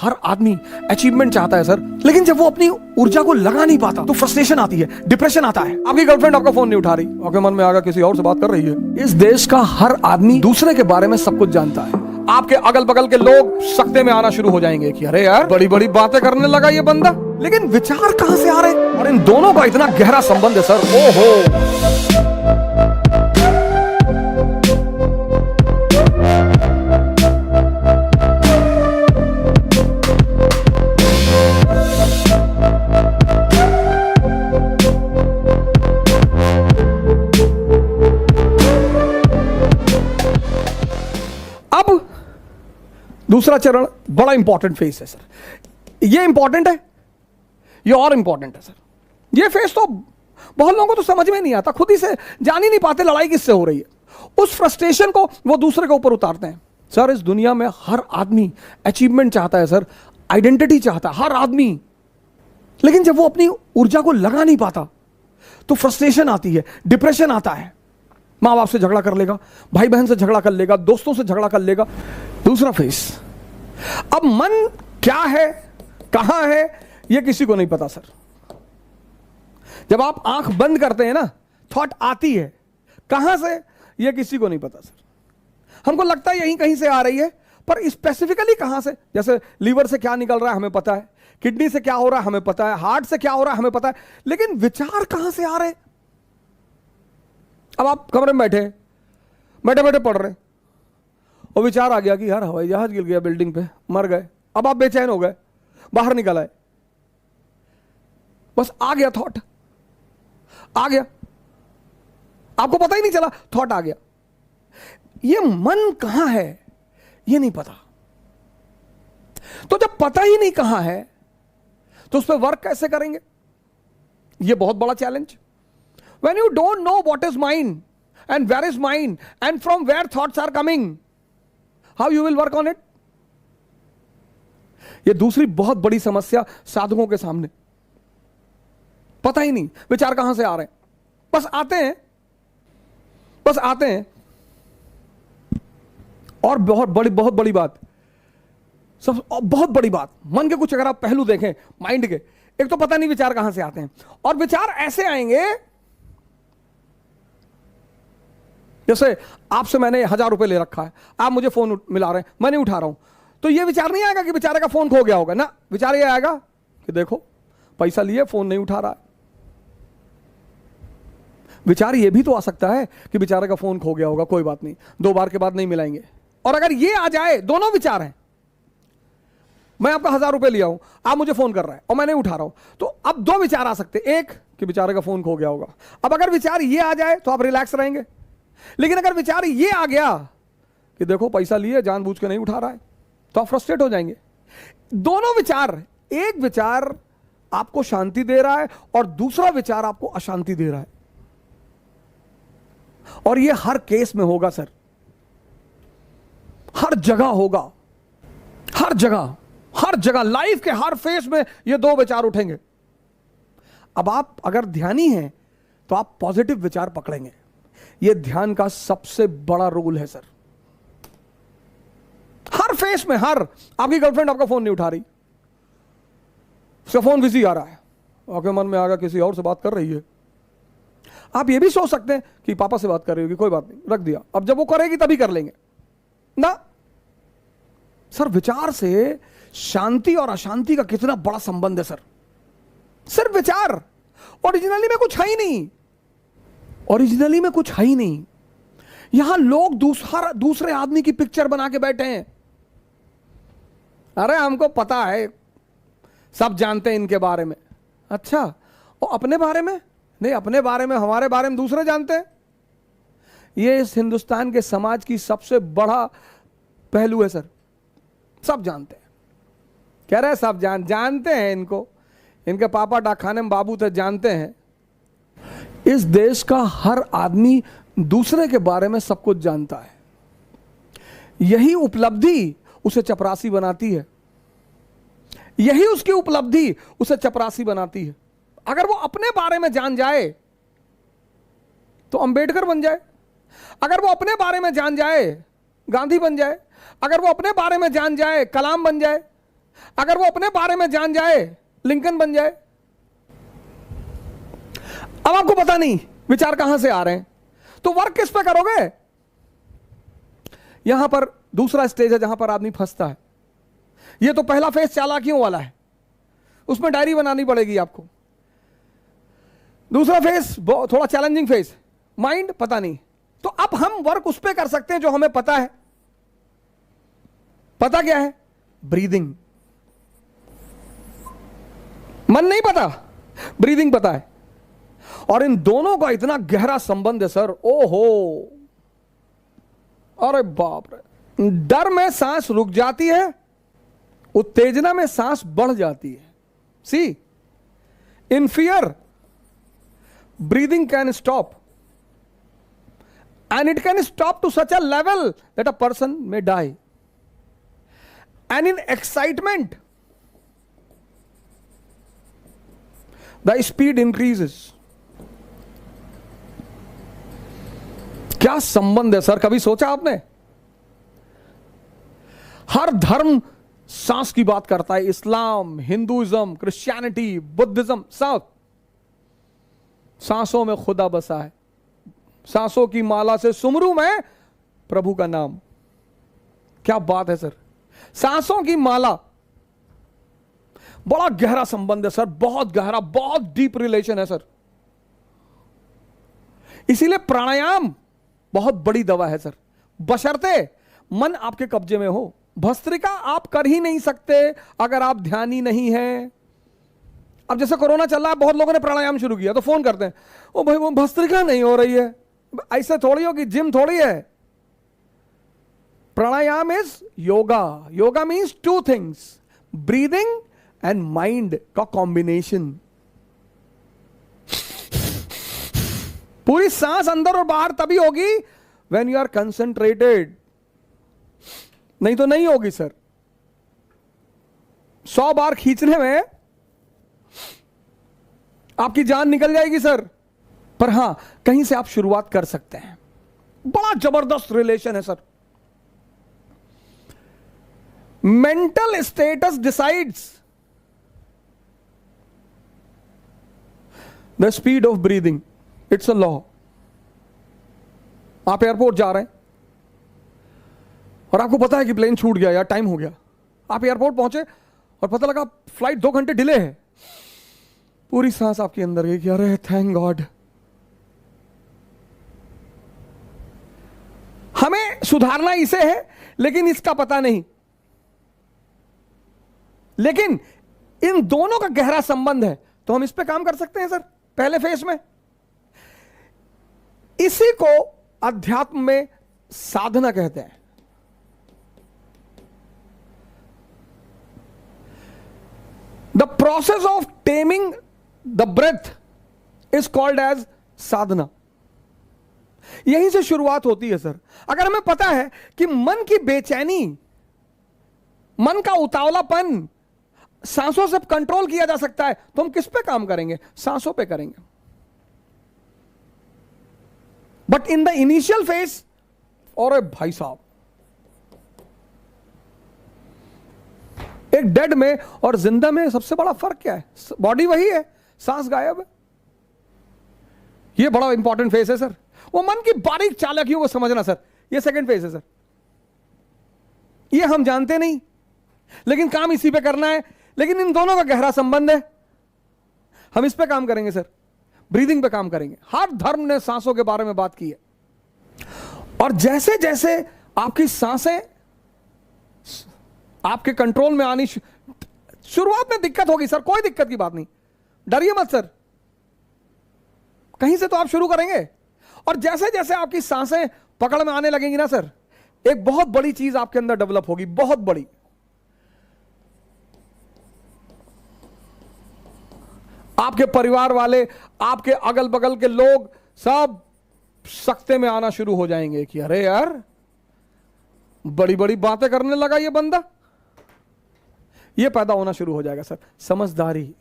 हर आदमी अचीवमेंट चाहता है सर, लेकिन जब वो अपनी ऊर्जा को लगा नहीं पाता तो फ्रस्ट्रेशन आती है, डिप्रेशन आता है। आपकी गर्लफ्रेंड आपका फोन नहीं उठा रही, आपके मन में आगा किसी और से बात कर रही है। इस देश का हर आदमी दूसरे के बारे में सब कुछ जानता है। आपके अगल बगल के लोग सकते में आना शुरू हो जाएंगे कि अरे यार बड़ी बड़ी बातें करने लगा ये बंदा, लेकिन विचार कहां से आ रहे हैं? और इन दोनों का इतना गहरा संबंध है सर। ओहो, दूसरा चरण बड़ा इंपॉर्टेंट फेस है सर। ये इंपॉर्टेंट है, ये और इंपॉर्टेंट है सर। ये फेस तो बहुत लोगों को तो समझ में नहीं आता, खुद ही से जान ही नहीं पाते लड़ाई किससे हो रही है। उस फ्रस्ट्रेशन को वो दूसरे के ऊपर उतारते हैं। सर इस दुनिया में हर आदमी अचीवमेंट चाहता है सर, आइडेंटिटी चाहता है हर आदमी, लेकिन जब वो अपनी ऊर्जा को लगा नहीं पाता तो फ्रस्ट्रेशन आती है, डिप्रेशन आता है। माँ बाप से झगड़ा कर लेगा, भाई बहन से झगड़ा कर लेगा, दोस्तों से झगड़ा कर लेगा। दूसरा फेस, अब मन क्या है, कहां है, यह किसी को नहीं पता सर। जब आप आंख बंद करते हैं ना, थॉट आती है, कहां से यह किसी को नहीं पता सर। हमको लगता है यहीं कहीं से आ रही है, पर स्पेसिफिकली कहां से। जैसे लीवर से क्या निकल रहा है हमें पता है, किडनी से क्या हो रहा है हमें पता है, हार्ट से क्या हो रहा है हमें पता है, लेकिन विचार कहां से आ रहे हैं? अब आप कमरे में बैठे बैठे पढ़ रहे और विचार आ गया कि यार हवाई जहाज गिर गया बिल्डिंग पे, मर गए। अब आप बेचैन हो गए, बाहर निकल आए, बस आ गया थॉट, आ गया, आपको पता ही नहीं चला, थॉट आ गया। ये मन कहां है ये नहीं पता। तो जब पता ही नहीं कहां है तो उस पर वर्क कैसे करेंगे? ये बहुत बड़ा challenge. When you don't know what is mind and where is mind and from where thoughts are coming, how you will work on it? ये दूसरी बहुत बड़ी समस्या साधकों के सामने, पता ही नहीं विचार कहां से आ रहे हैं, बस आते हैं। और बहुत बड़ी बात, बहुत बड़ी बात, मन के कुछ अगर आप पहलू देखें माइंड के, एक तो पता नहीं विचार कहां से आते हैं, और विचार ऐसे आएंगे जैसे आपसे मैंने 1000 रुपए ले रखा है, आप मुझे फोन मिला रहे हैं, मैं नहीं उठा रहा हूं, तो यह विचार नहीं आएगा कि बेचारे का फोन खो गया होगा ना। विचार यह आएगा कि देखो पैसा लिए फोन नहीं उठा रहा है। विचार यह भी तो आ सकता है कि बेचारे का फोन खो गया होगा, कोई बात नहीं, 2 बार के बाद नहीं मिलाएंगे। और अगर यह आ जाए, दोनों विचार हैं, मैं आपका 1000 रुपए लिया हूं, आप मुझे फोन कर रहा है और मैं नहीं उठा रहा हूं, तो अब 2 विचार आ सकते, एक कि बेचारे का फोन खो गया होगा। अब अगर विचार यह आ जाए तो आप रिलैक्स रहेंगे, लेकिन अगर विचार ये आ गया कि देखो पैसा लिए जानबूझ के नहीं उठा रहा है, तो आप फ्रस्ट्रेट हो जाएंगे। दोनों विचार, एक विचार आपको शांति दे रहा है और दूसरा विचार आपको अशांति दे रहा है। और ये हर केस में होगा सर, हर जगह होगा, हर जगह लाइफ के हर फेस में ये 2 विचार उठेंगे। अब आप अगर ध्यानी हैं तो आप पॉजिटिव विचार पकड़ेंगे। यह ध्यान का सबसे बड़ा रोल है सर। हर फेस में, आपकी गर्लफ्रेंड आपका फोन नहीं उठा रही, उसका फोन बिजी आ रहा है, आपके मन में आगा किसी और से बात कर रही है। आप ये भी सोच सकते हैं कि पापा से बात कर रही होगी, कोई बात नहीं, रख दिया, अब जब वो करेगी तभी कर लेंगे ना। सर विचार से शांति और अशांति का कितना बड़ा संबंध है सर। सिर्फ विचार, ओरिजिनली में कुछ है ही नहीं, यहां लोग दूसरे आदमी की पिक्चर बना के बैठे हैं। अरे हमको पता है, सब जानते हैं इनके बारे में। अच्छा, और अपने बारे में नहीं, अपने बारे में, हमारे बारे में दूसरे जानते हैं। ये इस हिंदुस्तान के समाज की सबसे बड़ा पहलू है सर। सब जानते हैं, कह रहे हैं सब जानते हैं इनको, इनके पापा डाकखाने में बाबू थे, जानते हैं। इस देश का हर आदमी दूसरे के बारे में सब कुछ जानता है। यही उपलब्धि उसे चपरासी बनाती है, यही उसकी उपलब्धि उसे चपरासी बनाती है। अगर वो अपने बारे में जान जाए तो अंबेडकर बन जाए, अगर वो अपने बारे में जान जाए गांधी बन जाए, अगर वो अपने बारे में जान जाए कलाम बन जाए, अगर वो अपने बारे में जान जाए, लिंकन बन जाए। अब आपको पता नहीं विचार कहां से आ रहे हैं, तो वर्क किस पे करोगे? यहां पर दूसरा स्टेज है जहां पर आदमी फंसता है। ये तो पहला फेज चालाकियों वाला है, उसमें डायरी बनानी पड़ेगी आपको। दूसरा फेज थोड़ा चैलेंजिंग फेज, माइंड पता नहीं। तो अब हम वर्क उस पर कर सकते हैं जो हमें पता है। पता क्या है? ब्रीदिंग। मन नहीं पता, ब्रीदिंग पता है। और इन दोनों का इतना गहरा संबंध है सर, ओहो, अरे बाप रे। डर में सांस रुक जाती है, उत्तेजना में सांस बढ़ जाती है। See, in fear breathing can stop, and it can stop to such a level that a person may die. And in excitement the speed increases. क्या संबंध है सर, कभी सोचा आपने? हर धर्म सांस की बात करता है, इस्लाम, हिंदुइज्म, क्रिश्चियनिटी, बुद्धिज्म, सब सांसों में खुदा बसा है। सांसों की माला से सुमरू मैं प्रभु का नाम। क्या बात है सर, सांसों की माला, बड़ा गहरा संबंध है सर, बहुत गहरा, बहुत डीप रिलेशन है सर। इसीलिए प्राणायाम बहुत बड़ी दवा है सर, बशर्ते मन आपके कब्जे में हो। भस्त्रिका आप कर ही नहीं सकते अगर आप ध्यानी नहीं हैं। अब जैसे कोरोना चल रहा है, बहुत लोगों ने प्राणायाम शुरू किया तो फोन करते हैं, ओ भाई वो भस्त्रिका नहीं हो रही है। ऐसे थोड़ी हो कि जिम थोड़ी है। Pranayama is yoga. Yoga means two things, breathing and mind का कॉम्बिनेशन। पूरी सांस अंदर और बाहर तभी होगी व्हेन यू आर कंसंट्रेटेड, नहीं तो नहीं होगी सर। 100 बार खींचने में आपकी जान निकल जाएगी सर। पर हां, कहीं से आप शुरुआत कर सकते हैं। बड़ा जबरदस्त रिलेशन है sir. Mental status decides the speed of breathing, it's a law. आप एयरपोर्ट जा रहे हैं और आपको पता है कि प्लेन छूट गया या टाइम हो गया। आप एयरपोर्ट पहुंचे और पता लगा फ्लाइट 2 घंटे डिले है। पूरी सांस आपके अंदर गई कि अरे थैंक गॉड। हमें सुधारना इसे है, लेकिन इसका पता नहीं। लेकिन इन दोनों का गहरा संबंध है, तो हम इस पे काम कर सकते हैं सर पहले फेज में। इसी को अध्यात्म में साधना कहते हैं। The process of taming the breath is called as sadhana. यहीं से शुरुआत होती है सर। अगर हमें पता है कि मन की बेचैनी, मन का उतावलापन सांसों से कंट्रोल किया जा सकता है, तो हम किस पे काम करेंगे? सांसों पे करेंगे। But in the initial phase, और भाई साहब, एक डेड में और जिंदा में सबसे बड़ा फर्क क्या है? बॉडी वही है, सांस गायब है। यह बड़ा इंपॉर्टेंट फेज है सर। वो मन की बारीक चालाकियों को समझना सर, यह सेकंड फेज है सर। ये हम जानते नहीं, लेकिन काम इसी पे करना है। लेकिन इन दोनों का गहरा संबंध है, हम इस पे काम करेंगे सर, ब्रीदिंग पे काम करेंगे। हर धर्म ने सांसों के बारे में बात की है। और जैसे जैसे आपकी सांसें आपके कंट्रोल में आनी, शुरुआत में दिक्कत होगी सर, कोई दिक्कत की बात नहीं, डरिए मत सर, कहीं से तो आप शुरू करेंगे। और जैसे जैसे आपकी सांसें पकड़ में आने लगेंगी ना सर, एक बहुत बड़ी चीज आपके अंदर डेवलप होगी, बहुत बड़ी। आपके परिवार वाले, आपके अगल बगल के लोग सब सख्ते में आना शुरू हो जाएंगे कि अरे यार बड़ी बड़ी बातें करने लगा ये बंदा। ये पैदा होना शुरू हो जाएगा सर, समझदारी।